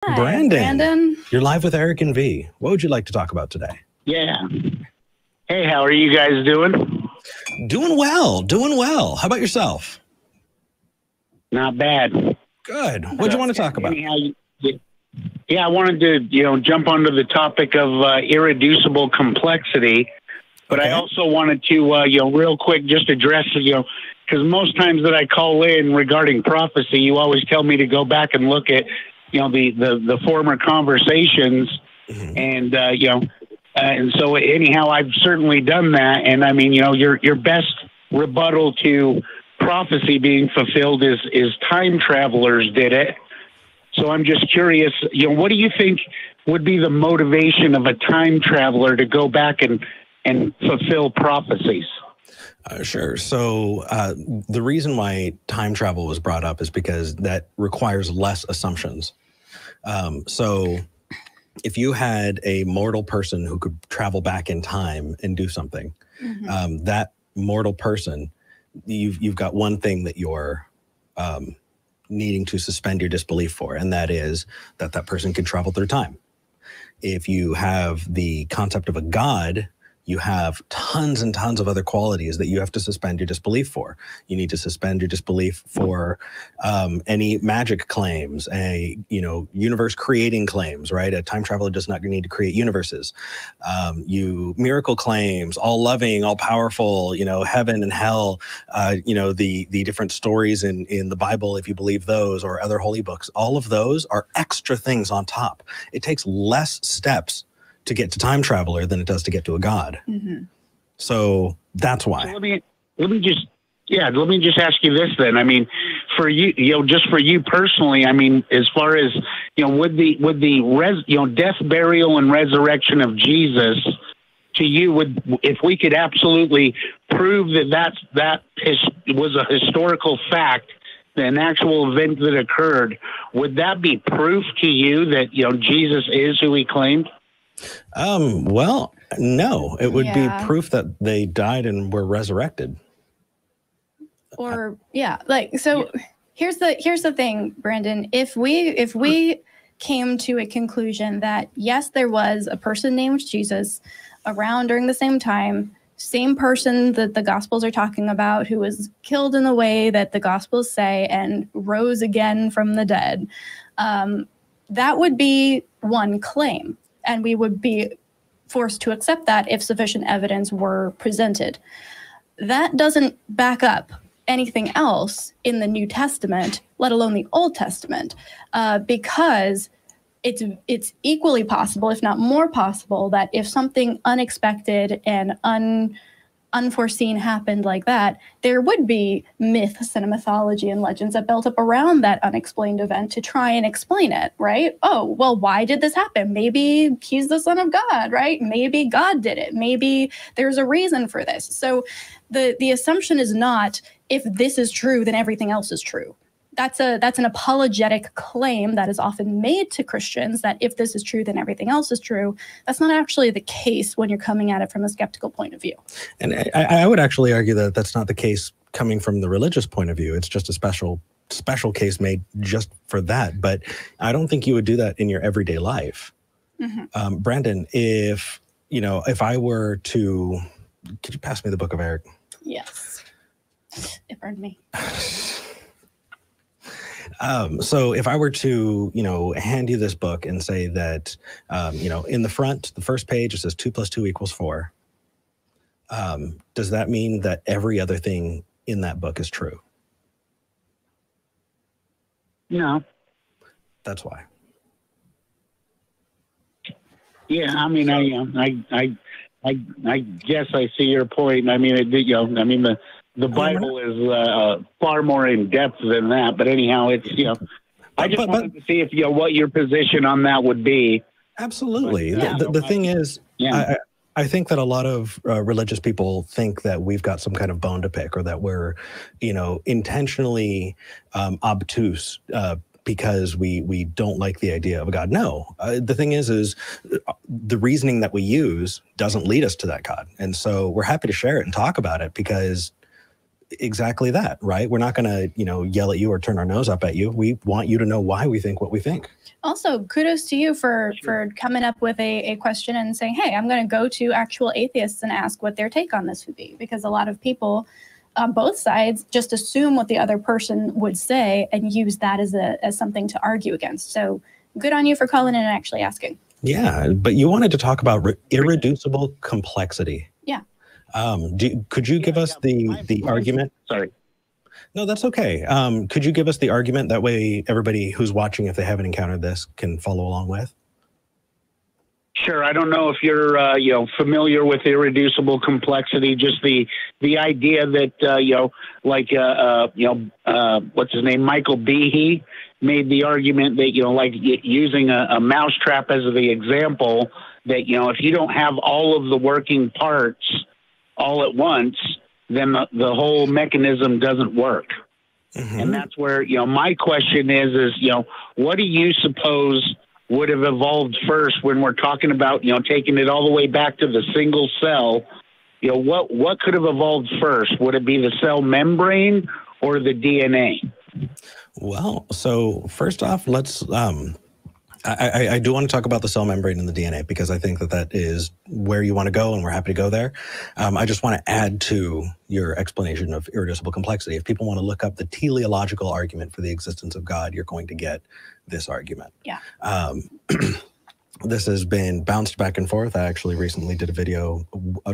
Hi, Brandon, you're live with Eric and V. What would you like to talk about today? Yeah. Hey, how are you guys doing? Doing well, doing well. How about yourself? Not bad. Good. What do you want to talk about? Anyhow, I wanted to, jump onto the topic of irreducible complexity, but I also wanted to, real quick, just address, because most times that I call in regarding prophecy, you always tell me to go back and look at, the former conversations, and and so anyhow, I've certainly done that, and I mean, your best rebuttal to prophecy being fulfilled is time travelers did it. So I'm just curious, what do you think would be the motivation of a time traveler to go back and fulfill prophecies? Sure. So the reason why time travel was brought up is because that requires less assumptions. So if you had a mortal person who could travel back in time and do something, that mortal person, you've got one thing that you're needing to suspend your disbelief for, and that is that person can travel through time. If you have the concept of a God, you have tons and tons of other qualities that you have to suspend your disbelief for. You need to suspend your disbelief for any magic claims, universe creating claims, right? A time traveler does not need to create universes. Miracle claims, all loving, all powerful, heaven and hell, the different stories in the Bible, if you believe those, or other holy books, all of those are extra things on top. It takes less steps to get to time traveler than it does to get to a God. So that's why. So let me just ask you this then. I mean, for you, just for you personally, I mean, as far as, would the death, burial, and resurrection of Jesus to you, if we could absolutely prove that was a historical fact, an actual event that occurred, would that be proof to you that, Jesus is who he claimed? Well, no, it would be proof that they died and were resurrected. Or here's the thing, Brandon. If we came to a conclusion that yes, there was a person named Jesus around during the same time, same person that the Gospels are talking about, who was killed in the way that the Gospels say and rose again from the dead, that would be one claim. And we would be forced to accept that if sufficient evidence were presented. That doesn't back up anything else in the New Testament, let alone the Old Testament, because it's equally possible, if not more possible, that if something unexpected and unforeseen happened like that, there would be myths and mythology and legends that built up around that unexplained event to try and explain it, right? Oh, well, why did this happen? Maybe he's the son of God, right? Maybe God did it. Maybe there's a reason for this. So the assumption is not, if this is true, then everything else is true. That's an apologetic claim that is often made to Christians, that if this is true, then everything else is true. That's not actually the case when you're coming at it from a skeptical point of view. And I would actually argue that that's not the case coming from the religious point of view. It's just a special case made just for that. But I don't think you would do that in your everyday life. Brandon, if I were to, could you pass me the book of Eric? Yes. It burned me. So if I were to, hand you this book and say that, in the front, the first page, it says 2 + 2 = 4. Does that mean that every other thing in that book is true? No. That's why. Yeah, I mean, I guess I see your point. I mean, the Bible is far more in depth than that. But anyhow, it's I just wanted to see if what your position on that would be. Absolutely. The thing is, I think that a lot of religious people think that we've got some kind of bone to pick, or that we're, intentionally obtuse because we don't like the idea of a God. No, the thing is the reasoning that we use doesn't lead us to that God. And so we're happy to share it and talk about it, because exactly that, right? We're not going to, yell at you or turn our nose up at you. We want you to know why we think what we think. Also, kudos to you for coming up with a question and saying, hey, I'm going to go to actual atheists and ask what their take on this would be. Because a lot of people on both sides just assume what the other person would say and use that as something to argue against. So good on you for calling in and actually asking. Yeah, but you wanted to talk about irreducible complexity. Yeah. Could you give us the argument? Sorry. No, that's okay. Could you give us the argument? That way everybody who's watching, if they haven't encountered this, can follow along with. Sure. I don't know if you're, familiar with irreducible complexity. Just the idea that, what's his name, Michael Behe made the argument that, using a mousetrap as the example, that, if you don't have all of the working parts all at once, then the whole mechanism doesn't work. Mm-hmm. And that's where, my question is, what do you suppose would have evolved first when we're talking about, taking it all the way back to the single cell? What could have evolved first? Would it be the cell membrane or the DNA? Well, so first off, let's, I do want to talk about the cell membrane and the DNA, because I think that is where you want to go, and we're happy to go there. I just want to add to your explanation of irreducible complexity. If people want to look up the teleological argument for the existence of God, you're going to get this argument. Yeah. This has been bounced back and forth. I actually recently did a video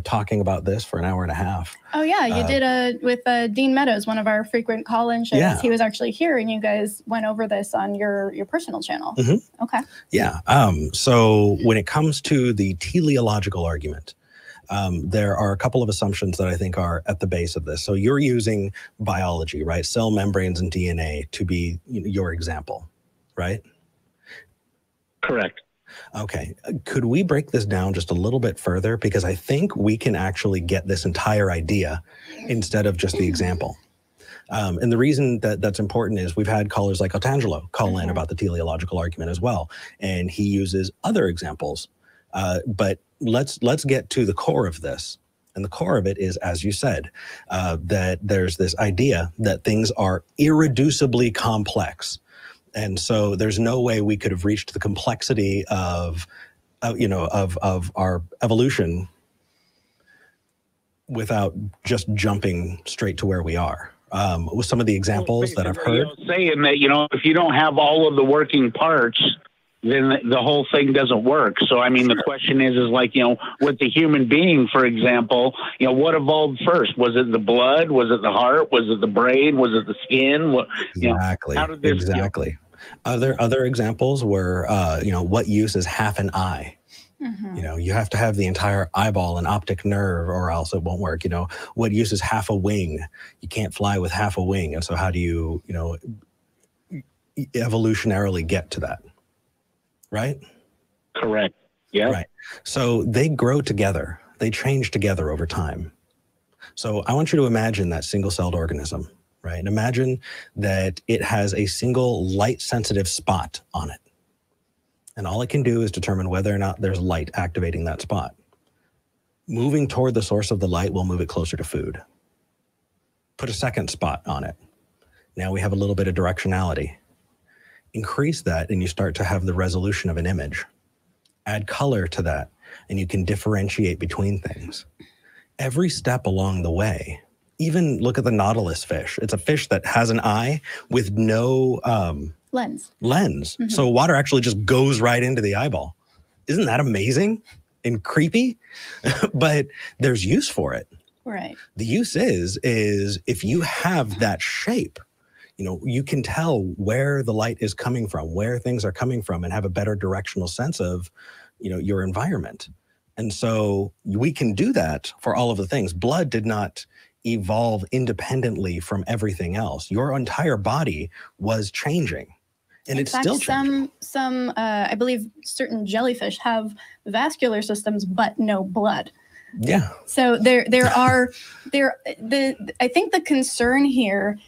talking about this for an hour and a half. Oh yeah, you did with Dean Meadows, one of our frequent call-in shows. Yeah. He was actually here, and you guys went over this on your personal channel. Mm-hmm. Okay. Yeah. So when it comes to the teleological argument, there are a couple of assumptions that I think are at the base of this. So you're using biology, right? Cell membranes and DNA to be your example, right? Correct. Okay. Could we break this down just a little bit further? Because I think we can actually get this entire idea instead of just the example. And the reason that that's important is we've had callers like Otangelo call in about the teleological argument as well. And he uses other examples. But let's get to the core of this. And the core of it is, as you said, that there's this idea that things are irreducibly complex. And so there's no way we could have reached the complexity of our evolution without just jumping straight to where we are. With some of the examples that I've heard. Saying that, if you don't have all of the working parts, then the whole thing doesn't work. So, I mean, the question is with the human being, for example, what evolved first? Was it the blood? Was it the heart? Was it the brain? Was it the skin? Exactly. How did this, exactly. Other examples were, what use is half an eye? Mm-hmm. You have to have the entire eyeball and optic nerve or else it won't work. What use is half a wing? You can't fly with half a wing. And so how do you, evolutionarily get to that? Right? Correct. Yeah. Right. So they grow together. They change together over time. So I want you to imagine that single-celled organism. Right? And imagine that it has a single light-sensitive spot on it. And all it can do is determine whether or not there's light activating that spot. Moving toward the source of the light will move it closer to food. Put a second spot on it. Now we have a little bit of directionality. Increase that and you start to have the resolution of an image. Add color to that and you can differentiate between things. Every step along the way. Even look at the nautilus fish. It's a fish that has an eye with no lens. Mm-hmm. So water actually just goes right into the eyeball. Isn't that amazing and creepy? But there's use for it. Right. The use is if you have that shape, you can tell where the light is coming from, where things are coming from, and have a better directional sense of, your environment. And so we can do that for all of the things. Blood did not evolve independently from everything else. Your entire body was changing, and it's still changing. Some I believe certain jellyfish have vascular systems but no blood. Yeah. So I think the concern here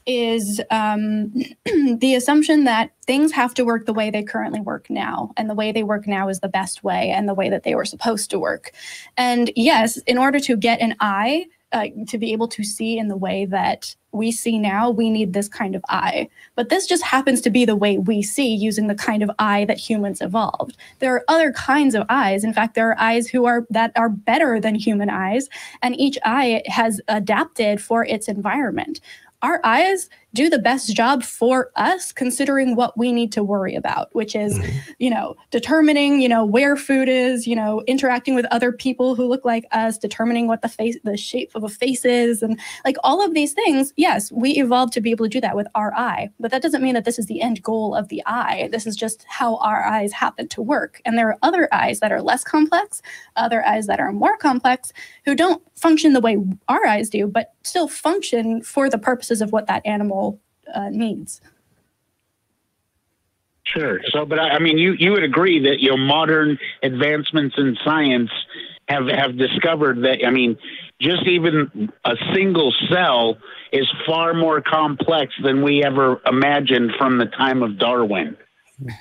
is the assumption that things have to work the way they currently work now, and the way they work now is the best way and the way that they were supposed to work. And yes, in order to get an eye, to be able to see in the way that we see now, we need this kind of eye. But this just happens to be the way we see using the kind of eye that humans evolved. There are other kinds of eyes. In fact, there are eyes that are better than human eyes, and each eye has adapted for its environment. Our eyes do the best job for us, considering what we need to worry about, which is, determining, where food is, interacting with other people who look like us, determining what the shape of a face is, and like all of these things. Yes, we evolved to be able to do that with our eye, but that doesn't mean that this is the end goal of the eye. This is just how our eyes happen to work. And there are other eyes that are less complex, other eyes that are more complex, who don't function the way our eyes do, but still function for the purposes of what that animal needs. Sure. So, but I mean, you would agree that modern advancements in science have discovered that, I mean, just even a single cell is far more complex than we ever imagined from the time of Darwin.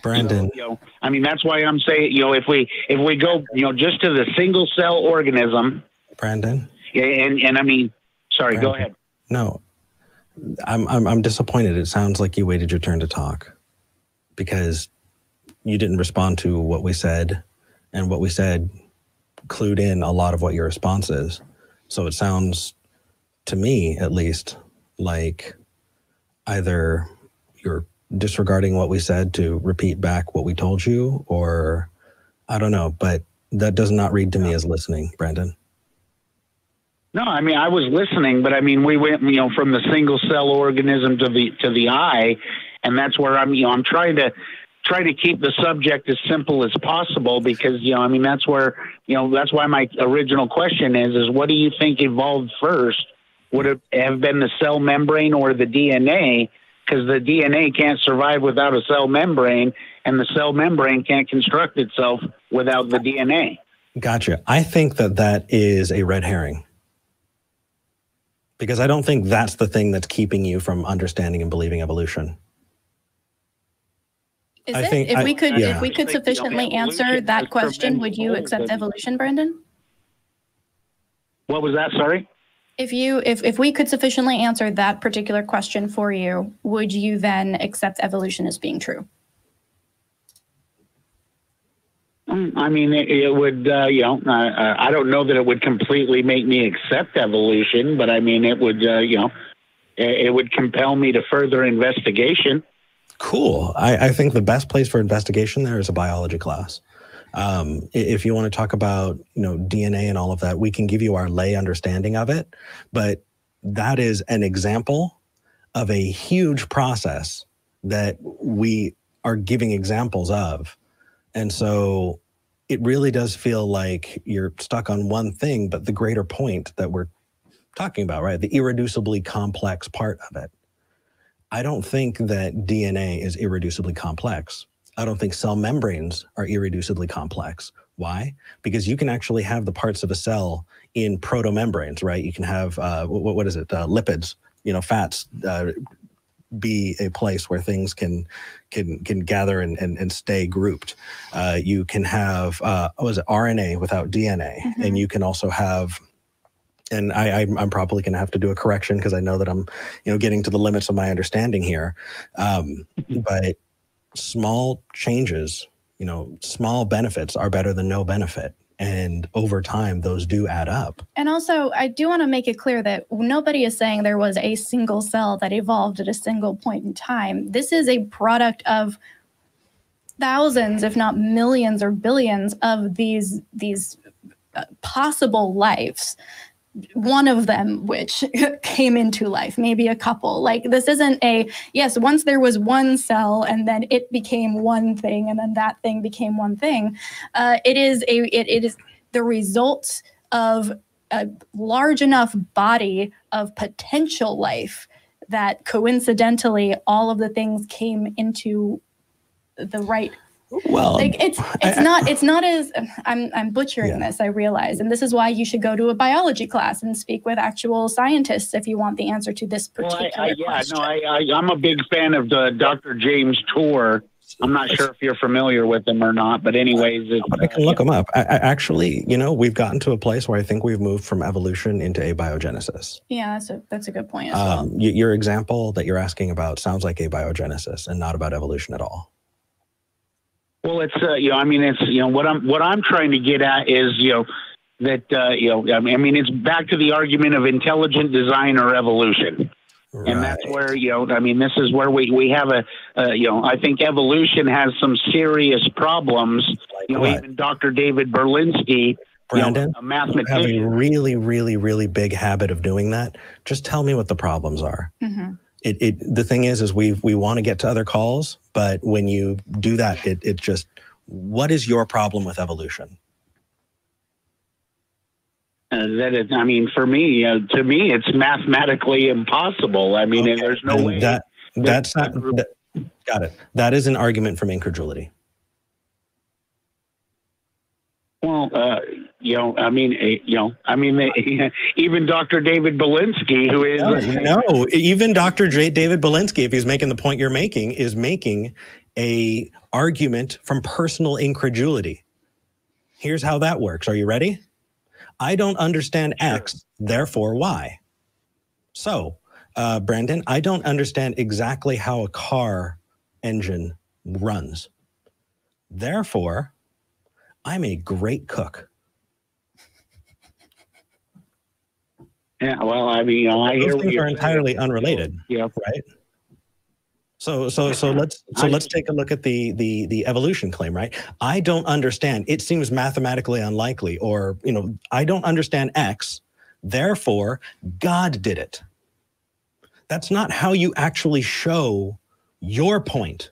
Brandon, I mean, that's why I'm saying, if we go, just to the single cell organism, Brandon. And I mean, sorry, Brandon, go ahead. No, I'm disappointed. It sounds like you waited your turn to talk because you didn't respond to what we said, and what we said clued in a lot of what your response is. So it sounds to me, at least, like either you're disregarding what we said to repeat back what we told you, or I don't know, but that does not read to me as listening, Brandon. No, I mean, I was listening, but I mean, we went, from the single cell organism to the eye, and that's where I'm trying to keep the subject as simple as possible, because, I mean, that's where, that's why my original question is what do you think evolved first? Would it have been the cell membrane or the DNA? Because the DNA can't survive without a cell membrane, and the cell membrane can't construct itself without the DNA. Gotcha. I think that is a red herring. Because I don't think that's the thing that's keeping you from understanding and believing evolution. If we could sufficiently answer that question, would you accept evolution, Brandon? What was that? Sorry? If we could sufficiently answer that particular question for you, would you then accept evolution as being true? I mean, it would, I don't know that it would completely make me accept evolution, but I mean, it would, it would compel me to further investigation. Cool. I think the best place for investigation there is a biology class. If you want to talk about, DNA and all of that, we can give you our lay understanding of it, but that is an example of a huge process that we are giving examples of. And so it really does feel like you're stuck on one thing, but the greater point that we're talking about, right? The irreducibly complex part of it. I don't think that DNA is irreducibly complex. I don't think cell membranes are irreducibly complex. Why? Because you can actually have the parts of a cell in protomembranes, right? You can have, what is it? Lipids, fats, be a place where things can gather and stay grouped. You can have RNA without DNA, and you can also have, and I'm probably going to have to do a correction because I know that I'm getting to the limits of my understanding here. But small changes, small benefits are better than no benefit. And over time, those do add up. And also, I do want to make it clear that nobody is saying there was a single cell that evolved at a single point in time. This is a product of thousands, if not millions or billions of these possible lives. One of them which came into life, maybe a couple. Like, this isn't yes, once there was one cell and then it became one thing and then that thing became one thing. It is the result of a large enough body of potential life that coincidentally all of the things came into the right. Well, like it's not as I'm butchering this, I realize, and this is why you should go to a biology class and speak with actual scientists if you want the answer to this particular question. I'm a big fan of Dr. James Tour, I'm not sure if you're familiar with them or not, but anyways, but I can look them up. I actually, you know, we've gotten to a place where I think we've moved from evolution into abiogenesis. Yeah, that's a good point as well. Your example that you're asking about sounds like abiogenesis and not about evolution at all. Well, it's you know, I mean, it's, you know, what I'm trying to get at is, you know, that you know, I mean, it's back to the argument of intelligent design or evolution. Right. And that's where, you know, I mean, this is where we have you know, I think evolution has some serious problems. Like you know, what? even Dr. David Berlinski, Brandon, you know, a mathematician, you have a really, really, really big habit of doing that. Just tell me what the problems are. Mm-hmm. The thing is we want to get to other calls, but when you do that, it just, what is your problem with evolution? that is, I mean, for me, to me, it's mathematically impossible. I mean, Okay. there's no way. That's not, got it. That is an argument from incredulity. Well, you know, I mean, even Dr. David Berlinski, who is No, even Dr. David Berlinski, if he's making the point you're making, is making a argument from personal incredulity. Here's how that works. Are you ready? I don't understand X, therefore Y. So, Brandon, I don't understand exactly how a car engine runs. Therefore, I'm a great cook. Yeah, well, I mean, you know, I Those hear things are entirely unrelated. Yeah, right. So let's take a look at the evolution claim, right? I don't understand. It seems mathematically unlikely, or, you know, I don't understand X, therefore God did it. That's not how you actually show your point.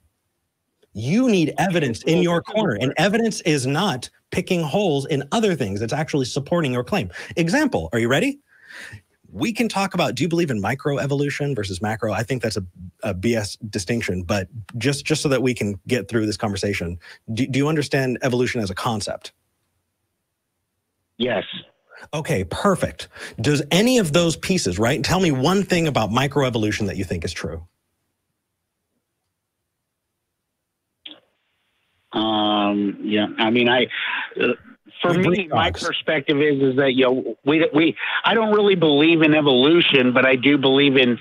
You need evidence in your corner, and evidence is not picking holes in other things. It's actually supporting your claim. Example, are you ready? We can talk about, do you believe in microevolution versus macro? I think that's a BS distinction, but just so that we can get through this conversation, do you understand evolution as a concept? yes. Okay, perfect. Does any of those pieces, right? Tell me one thing about microevolution that you think is true. Yeah, I mean, for me, my perspective is that, you know, I don't really believe in evolution, but I do believe in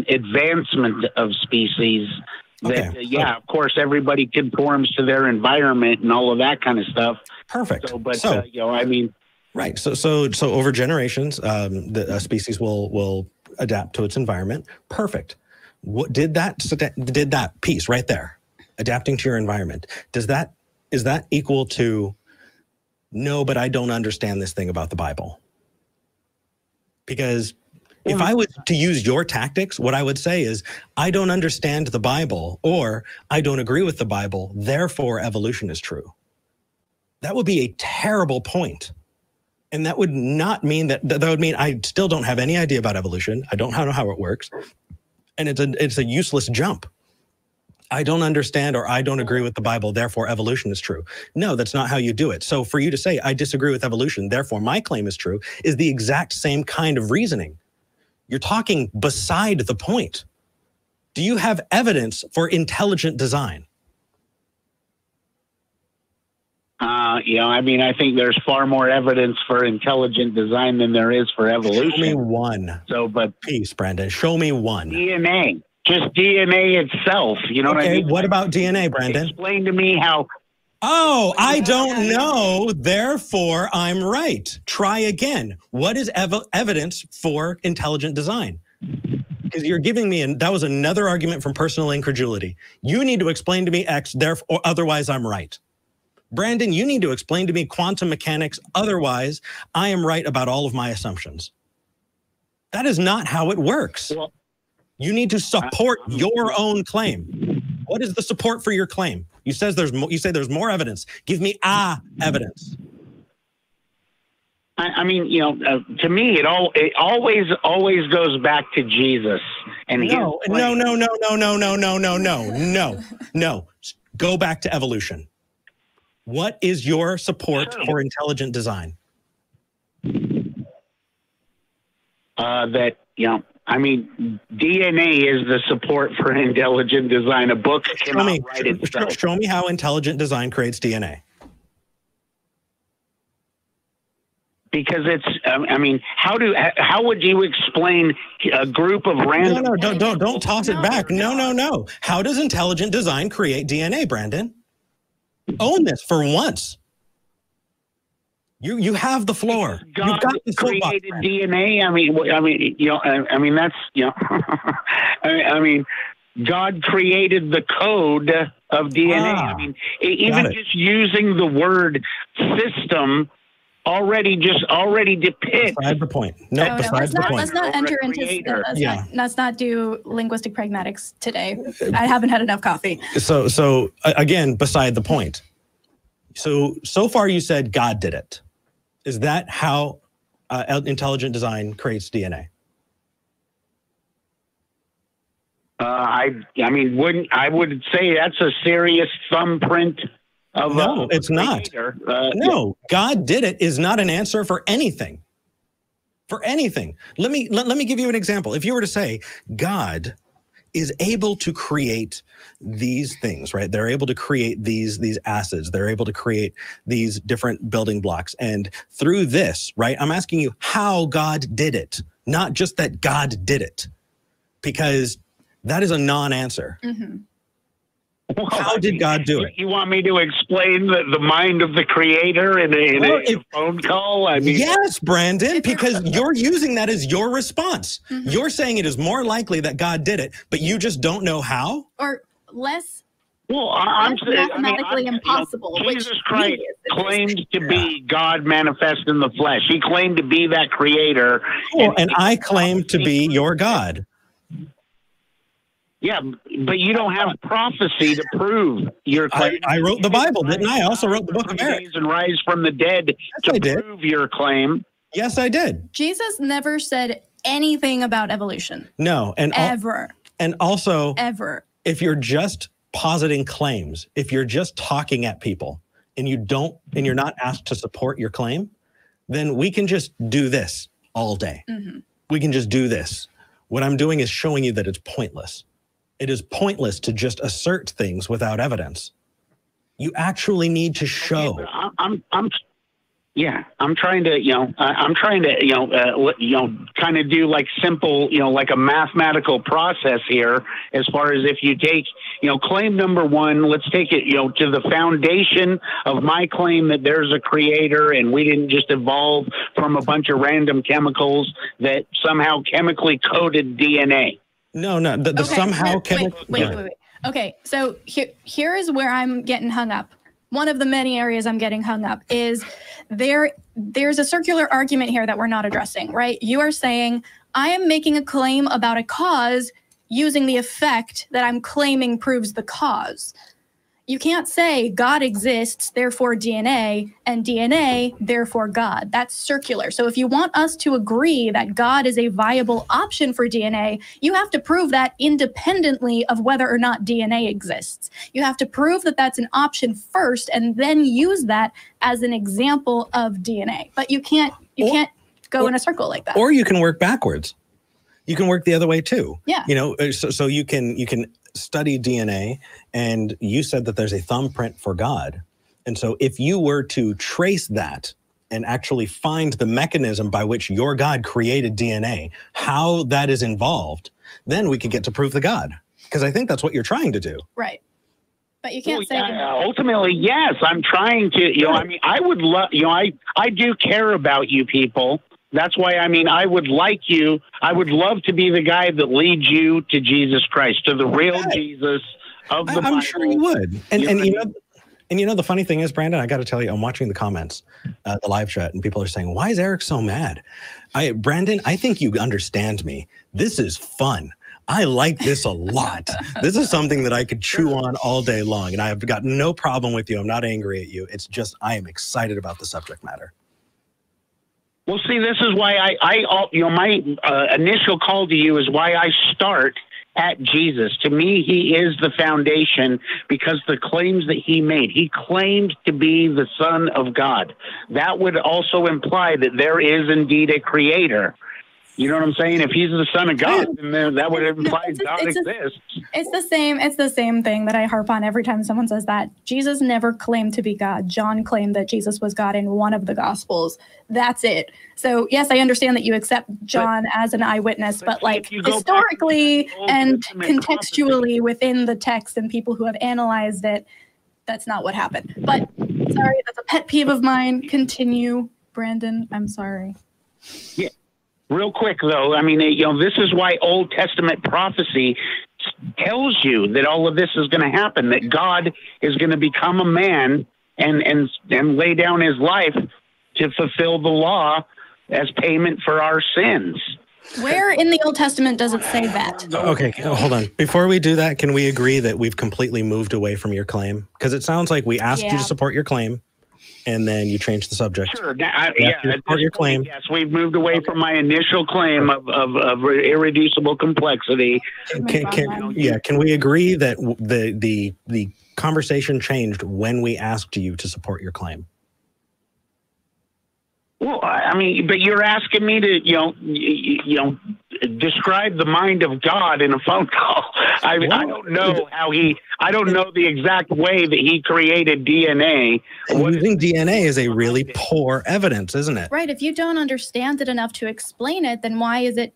advancement of species. That, Okay. yeah, of course, everybody conforms to their environment and all of that kind of stuff. Perfect. So, you know, I mean, right. So over generations, the species will adapt to its environment. Perfect. What did that piece right there, adapting to your environment? Is that equal to, no, but I don't understand this thing about the Bible? Because if I was to use your tactics, what I would say is, I don't understand the Bible, or I don't agree with the Bible, therefore evolution is true. That would be a terrible point. And that would not mean that would mean I still don't have any idea about evolution. I don't know how it works. And it's a useless jump. I don't understand, or I don't agree with the Bible, therefore evolution is true. No, that's not how you do it. So for you to say, I disagree with evolution, therefore my claim is true, is the exact same kind of reasoning. You're talking beside the point. Do you have evidence for intelligent design? You know, I mean, I think there's far more evidence for intelligent design than there is for evolution. Show me one. So, but Peace, Brandon. Show me one. DNA. Just DNA itself, you know what I mean? What about DNA, Brandon? Explain to me how. Oh, I don't know, therefore I'm right. Try again. What is evidence for intelligent design? Because you're giving me, and that was another argument from personal incredulity. You need to explain to me X, therefore, otherwise I'm right. Brandon, you need to explain to me quantum mechanics, otherwise I am right about all of my assumptions. That is not how it works. Well, you need to support your own claim. What is the support for your claim? You say there's more evidence. Give me evidence. I mean, you know, to me, it always goes back to Jesus. And no. Go back to evolution. What is your support for intelligent design? That, you know, I mean, DNA is the support for intelligent design. A book cannot write itself. Show me how intelligent design creates DNA. Because it's, I mean, how would you explain a group of random? No, don't toss it back. No. How does intelligent design create DNA, Brandon? Own this for once. You have the floor. God You've got the created DNA. I mean, you know, I mean that's, you know, I mean, God created the code of DNA. I mean, even just using the word system already depicts. Beside the point. No, besides the point. Let's not enter into. Let's not do linguistic pragmatics today. I haven't had enough coffee. So again, beside the point. So far you said God did it. Is that how intelligent design creates DNA? I mean, I would say that's a serious thumbprint of no, it's not. No, God did it is not an answer for anything. For anything. Let me give you an example. If you were to say God is able to create these things, right? They're able to create these acids. They're able to create these different building blocks. And through this, right, I'm asking you how God did it, not just that God did it, because that is a non-answer. Mm-hmm. Well, how did God do it? You want me to explain the mind of the creator in a phone call? I mean, yes, Brandon, because you're using that as your response. Mm-hmm. You're saying it is more likely that God did it, but you just don't know how? Or less mathematically impossible. You know, Jesus Christ claimed to be God manifest in the flesh. He claimed to be that creator. Cool. And I claim to be your God. Yeah, but you don't have prophecy to prove your claim. I wrote the Bible, didn't I? I also wrote the book of Eric. And rise from the dead to prove your claim. Yes, I did. Jesus never said anything about evolution. No, and ever. And also, ever. If you're just positing claims, if you're just talking at people, and you're not asked to support your claim, then we can just do this all day. Mm-hmm. We can just do this. What I'm doing is showing you that it's pointless. It is pointless to just assert things without evidence. You actually need to show. Okay, I'm trying to, kind of do like simple, like a mathematical process here. As far as if you take, claim number one, let's take it, to the foundation of my claim that there's a creator and we didn't just evolve from a bunch of random chemicals that somehow chemically coded DNA. No, the somehow chemical. Wait. Okay, so here is where I'm getting hung up. One of the many areas I'm getting hung up is there's a circular argument here that we're not addressing, right? You are saying, I am making a claim about a cause using the effect that I'm claiming proves the cause. You can't say God exists, therefore DNA, and DNA, therefore God. That's circular. So if you want us to agree that God is a viable option for DNA, you have to prove that independently of whether or not DNA exists. You have to prove that that's an option first and then use that as an example of DNA. But you can't go in a circle like that. Or you can work backwards. You can work the other way too. Yeah. So you can study DNA, and you said that there's a thumbprint for God. And so if you were to trace that and actually find the mechanism by which your God created DNA, how that is involved, then we could get to prove the God. Because I think that's what you're trying to do. Right. But you can't say... ultimately, yes, I'm trying to, I would love, I do care about you people. That's why, I would love to be the guy that leads you to Jesus Christ, to the real Jesus of the Bible. I'm sure you would. And the funny thing is, Brandon, I got to tell you, I'm watching the comments, the live chat, and people are saying, why is Eric so mad? Brandon, I think you understand me. This is fun. I like this a lot. This is something that I could chew on all day long, and I have got no problem with you. I'm not angry at you. It's just I am excited about the subject matter. Well, see, this is why my initial call to you is why I start at Jesus. To me, he is the foundation because the claims that he made, he claimed to be the Son of God. That would also imply that there is indeed a creator. You know what I'm saying? If he's the Son of God, then that would imply God exists. It's the same thing that I harp on every time someone says that. Jesus never claimed to be God. John claimed that Jesus was God in one of the Gospels. That's it. So yes, I understand that you accept John as an eyewitness, but like historically and contextually within the text and people who have analyzed it, that's not what happened. But sorry, that's a pet peeve of mine. Continue, Brandon. I'm sorry. Yeah. Real quick, though, I mean, this is why Old Testament prophecy tells you that all of this is going to happen, that God is going to become a man and lay down his life to fulfill the law as payment for our sins. Where in the Old Testament does it say that? Okay, hold on. Before we do that, can we agree that we've completely moved away from your claim? Because it sounds like we asked you to support your claim, and then you changed the subject. Sure. Your claim. Yes, we've moved away from my initial claim of irreducible complexity. Can we agree that the conversation changed when we asked you to support your claim? Well, I mean, but you're asking me to, describe the mind of God in a phone call. I don't know I don't know the exact way that he created DNA. Using DNA is a really poor evidence, isn't it? Right. If you don't understand it enough to explain it, then why is it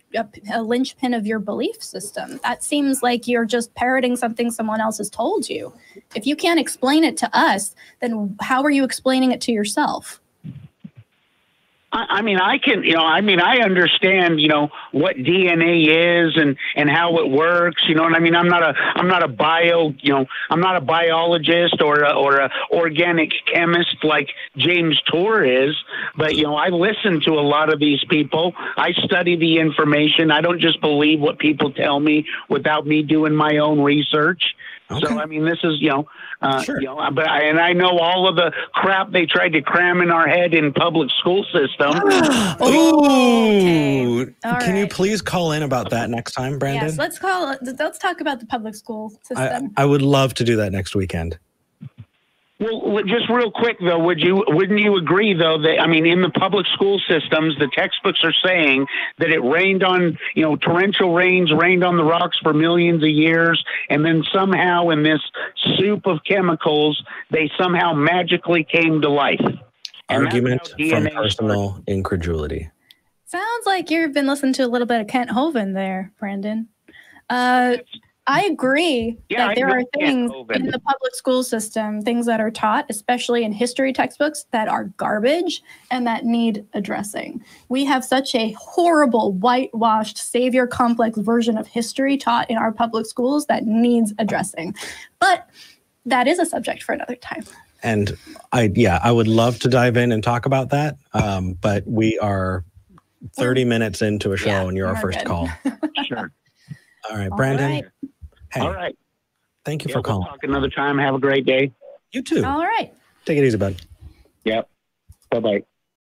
a linchpin of your belief system? That seems like you're just parroting something someone else has told you. If you can't explain it to us, then how are you explaining it to yourself? I understand, what DNA is and how it works. You know what I mean? I'm not a biologist or a organic chemist like James Tour is. But, I listen to a lot of these people. I study the information. I don't just believe what people tell me without me doing my own research. Okay. So, I mean, this is, sure. But I know all of the crap they tried to cram in our head in public school system. Ooh. Okay. Can you please call in about that next time, Brandon? Yes, let's talk about the public school system. I would love to do that next weekend. Well, just real quick though, wouldn't you agree though that, I mean, in the public school systems, the textbooks are saying that it rained on, torrential rains rained on the rocks for millions of years, and then somehow in this soup of chemicals, they somehow magically came to life. Argument from personal incredulity. Sounds like you've been listening to a little bit of Kent Hovind there, Brandon. I agree that there are things in the public school system, things that are taught, especially in history textbooks, that are garbage and that need addressing. We have such a horrible, whitewashed, savior complex version of history taught in our public schools that needs addressing. But that is a subject for another time. And I would love to dive in and talk about that. But we are 30 minutes into a show and you're our first call. Sure. All right, Brandon. All right. Hey, all right. Thank you for calling. We'll talk another time. Have a great day. You too. All right. Take it easy, bud. Yep. Bye-bye.